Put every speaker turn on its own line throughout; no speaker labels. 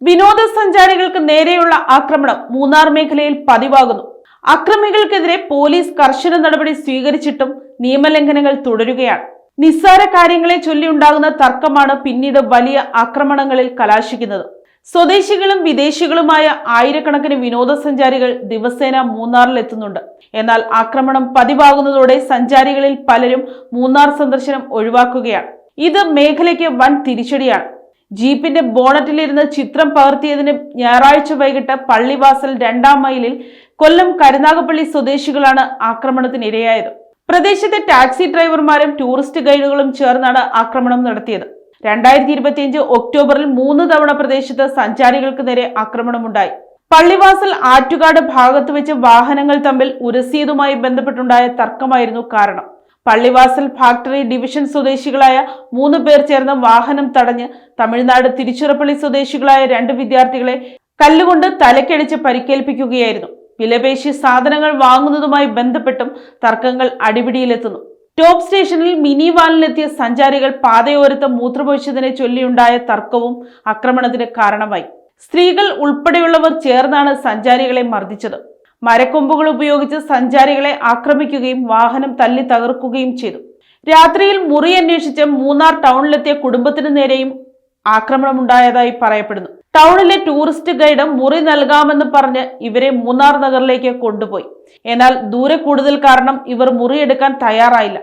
വിനോദസഞ്ചാരികൾക്ക് നേരെയുള്ള ആക്രമണം മൂന്നാർ മേഖലയിൽ പതിവാകുന്നു. അക്രമികൾക്കെതിരെ പോലീസ് കർശന നടപടി സ്വീകരിച്ചിട്ടും നിയമലംഘനങ്ങൾ തുടരുകയാണ്. നിസ്സാര കാര്യങ്ങളെ ചൊല്ലിയുണ്ടാകുന്ന തർക്കമാണ് പിന്നീട് വലിയ ആക്രമണങ്ങളിൽ കലാശിക്കുന്നത്. സ്വദേശികളും വിദേശികളുമായ ആയിരക്കണക്കിന് വിനോദസഞ്ചാരികൾ ദിവസേന മൂന്നാറിലെത്തുന്നുണ്ട്. എന്നാൽ ആക്രമണം പതിവാകുന്നതോടെ സഞ്ചാരികളിൽ പലരും മൂന്നാർ സന്ദർശനം ഒഴിവാക്കുകയാണ്. ഇത് മേഖലയ്ക്ക് വൻ തിരിച്ചടിയാണ്. ജീപ്പിന്റെ ബോണറ്റിലിരുന്ന് ചിത്രം പകർത്തിയതിന് ഞായറാഴ്ച വൈകിട്ട് പള്ളിവാസൽ 2-ാം മൈലിൽ കൊല്ലം കരുനാഗപ്പള്ളി സ്വദേശികളാണ് ആക്രമണത്തിനിരയായത്. പ്രദേശത്തെ ടാക്സി ഡ്രൈവർമാരും ടൂറിസ്റ്റ് ഗൈഡുകളും ചേർന്നാണ് ആക്രമണം നടത്തിയത്. 2025 ഒക്ടോബറിൽ 3 തവണ പ്രദേശത്ത് സഞ്ചാരികൾക്ക് നേരെ ആക്രമണമുണ്ടായി. പള്ളിവാസൽ ആറ്റുകാട് ഭാഗത്ത് വെച്ച് വാഹനങ്ങൾ തമ്മിൽ ഉരസിയതുമായി ബന്ധപ്പെട്ടുണ്ടായ തർക്കമായിരുന്നു കാരണം. പള്ളിവാസൽ ഫാക്ടറി ഡിവിഷൻ സ്വദേശികളായ 3 പേർ ചേർന്ന് വാഹനം തടഞ്ഞ് തമിഴ്നാട് തിരുച്ചിറപ്പള്ളി സ്വദേശികളായ 2 വിദ്യാർത്ഥികളെ കല്ലുകൊണ്ട് തലക്കടിച്ച് പരിക്കേൽപ്പിക്കുകയായിരുന്നു. വിലപേശി സാധനങ്ങൾ വാങ്ങുന്നതുമായി ബന്ധപ്പെട്ടും തർക്കങ്ങൾ അടിപിടിയിലെത്തുന്നു. ടോപ്പ് സ്റ്റേഷനിൽ മിനി വാനിലെത്തിയ സഞ്ചാരികൾ പാതയോരത്ത് മൂത്രമൊഴിച്ചതിനെ ചൊല്ലിയുണ്ടായ തർക്കവും ആക്രമണത്തിന് കാരണമായി. സ്ത്രീകൾ ഉൾപ്പെടെയുള്ളവർ ചേർന്നാണ് സഞ്ചാരികളെ മർദ്ദിച്ചത്. മരക്കൊമ്പുകൾ ഉപയോഗിച്ച് സഞ്ചാരികളെ ആക്രമിക്കുകയും വാഹനം തല്ലി തകർക്കുകയും ചെയ്തു. രാത്രിയിൽ മുറി അന്വേഷിച്ച് മൂന്നാർ ടൗണിലെത്തിയ കുടുംബത്തിനു നേരെയും ആക്രമണമുണ്ടായതായി പറയപ്പെടുന്നു. ടൗണിലെ ടൂറിസ്റ്റ് ഗൈഡ് മുറി നൽകാമെന്ന് പറഞ്ഞ് ഇവരെ മൂന്നാർ നഗറിലേക്ക് കൊണ്ടുപോയി. എന്നാൽ ദൂരെ കൂടുതൽ കാരണം ഇവർ മുറിയെടുക്കാൻ തയ്യാറായില്ല.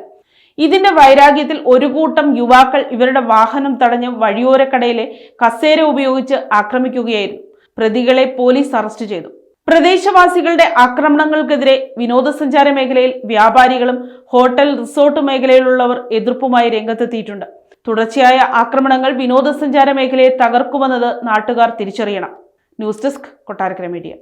ഇതിന്റെ വൈരാഗ്യത്തിൽ ഒരു കൂട്ടം യുവാക്കൾ ഇവരുടെ വാഹനം തടഞ്ഞ് വഴിയോരക്കടയിലെ കസേര ഉപയോഗിച്ച് ആക്രമിക്കുകയായിരുന്നു. പ്രതികളെ പോലീസ് അറസ്റ്റ് ചെയ്തു. പ്രദേശവാസികളുടെ ആക്രമണങ്ങൾക്കെതിരെ വിനോദസഞ്ചാര മേഖലയിൽ വ്യാപാരികളും ഹോട്ടൽ റിസോർട്ട് മേഖലയിലുള്ളവർ എതിർപ്പുമായി രംഗത്തെത്തിയിട്ടുണ്ട്. തുടർച്ചയായ ആക്രമണങ്ങൾ വിനോദസഞ്ചാര മേഖലയെ തകർക്കുമെന്നത് നാട്ടുകാർ തിരിച്ചറിയണം. News desk, Kottarakkara media.